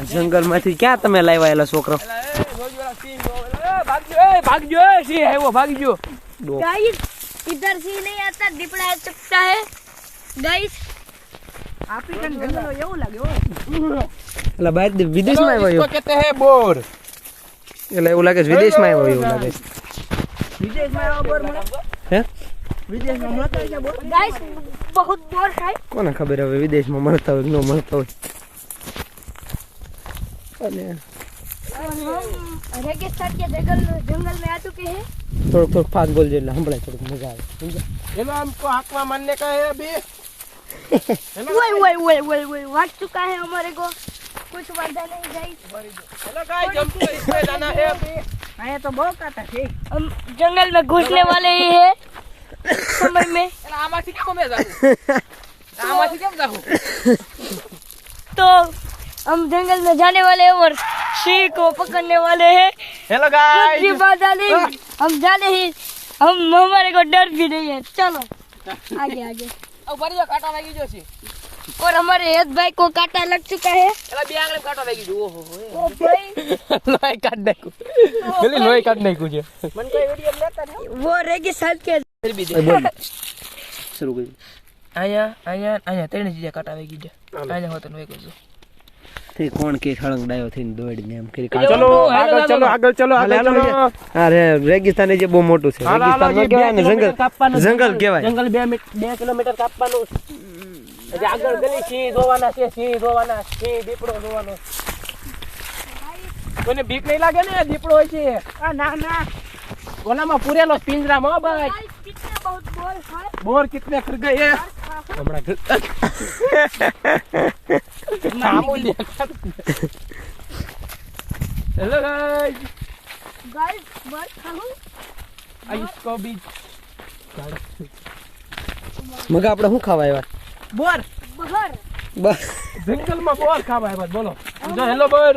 જંગલ માંથી ક્યાં તમે લાવ્યા એલા છોકરો? भागजो सिंह है वो भागजो गाइस इधर सिंह नहीं आता दीपड़ा आ सकता है गाइस अफ्रीकन जंगल એવું લાગે હો એલા બહાર વિદેશમાં આવ્યો इसको कहते हैं बोर એલા એવું લાગે વિદેશમાં આવ્યો એવું લાગે વિદેશમાં આવો બોર મળે હે વિદેશમાં મળતા છે બોર गाइस बहुत बोर है કોને ખબર હવે વિદેશમાં મળતા હોય કે ન મળતા હોય અને रेगिस्तान के जंगल में आ चुके हैं થોડુંક ફાસ્ટ બોલજો એટલે સંભળાય થોડુંક મજા આવે સમજ્યા हेलो हमको हाकवा मारने का है अभी वो वाट चुका है हमारे को कुछ वादा नहीं गाइस हेलो गाइस हमको इसमें जाना है अभी आया तो बहुत काटा है हम जंगल में घुसने वाले ही है समय में आमाથી કેમ મે જાઉં आमाથી કેમ જાઉં तो हम जंगल में जाने वाले हैं और सिंह को पकड़ने वाले हैं हेलो कुछ गाइस भी बाधा नहीं हम जाने ही हम हमारे को डर भी नहीं है चलो आगे आगे अब बढ़िया काटा लागी जो છે और हमारे हेद भाई को कांटा लग चुका है એલા બે આંગળે કાટા લાગી જો ઓહો ओ भाई લોહી કાઢ નાખ્યું પેલી લોહી કાઢ નાખ્યું છે મને કોઈ વિડિયો લેતા ને वो रेगिस्तान के બોલ શરૂ કરી આયા ત્રણ જગ્યા કાટા લાગી છે આયા હોતો નો એક જ તે કોણ કે ખળંગ ડાયો થઈને દોડીને એમ કરી ચલો આગળ ચલો અરે રેગિસ્તાન જે બહુ મોટું છે રેગિસ્તાન નો કહેવાય ને જંગલ કહેવાય જંગલ 2 કિલોમીટર કાપવાનું એટલે આગળ ગલી સિંહ જોવાના છે સિંહ દીપડો જોવાનો કોઈને બીક નહીં લાગે ને દીપડો હોય છે આ ના ઓલામાં પૂરેલો પિંજરામાં ભાઈ गाइस कितने बहुत बोर है बोर कितने खर गए हमारा हेलो गाइस गाइस बोर खाऊं इसको भी મગા આપણે શું ખાવા આવ્યા बोर बहर जंगल में बोर खावा है बोलो जो हेलो बोर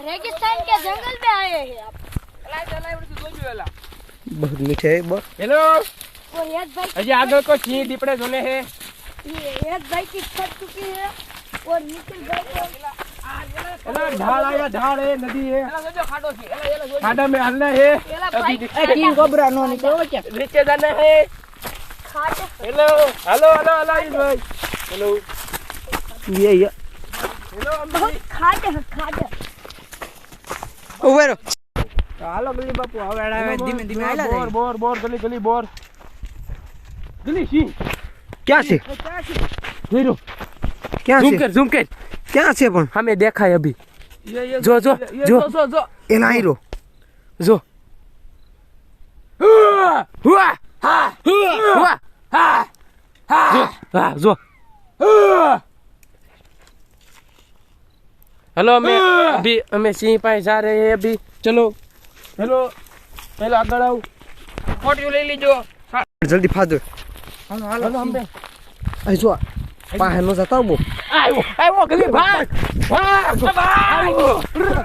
रेगिस्तान के जंगल में आए हैं आप बहुत मीठे है बहुत हेलो और हेद भाई अजय आगे को सिंह दीपड़े जोने हैं ये हेद भाई की छत चुकी है और निखिल भाई को ढाल आया ढाल है नदी है खाड़ा में हलना है अभी किंग कोबरा नो निकलो क्या नीचे जाना है खाट हेलो हेलो हेलो हेलो भाई हेलो ये हेलो बहुत खाट है खाट ઉભેરો હાલો ગલી બાપુ હવે ધીમે ધીમે આલા બોર બોર બોર ગલી ગલી બોર ગલી સિંહ ક્યાં છે જોઈરો ક્યાં ઝૂમ છે કર ઝૂમ કર ક્યાં છે પણ हमें देखा है अभी जो जो जो जो એના આયરો जो हुआ हा हुआ हा हा जो हेलो हमें सिंह पास जा रहे हैं अभी चलो हेलो हेलो आगे आओ फोटो ले लीजो જલ્દી ફાદો हेलो हम અહીં જો પાસે નો જતા બો आयो आयो गली भाग भाग भाग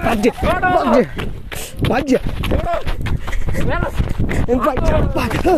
ભાગજે ભાગજે ભાગજે ભાગજે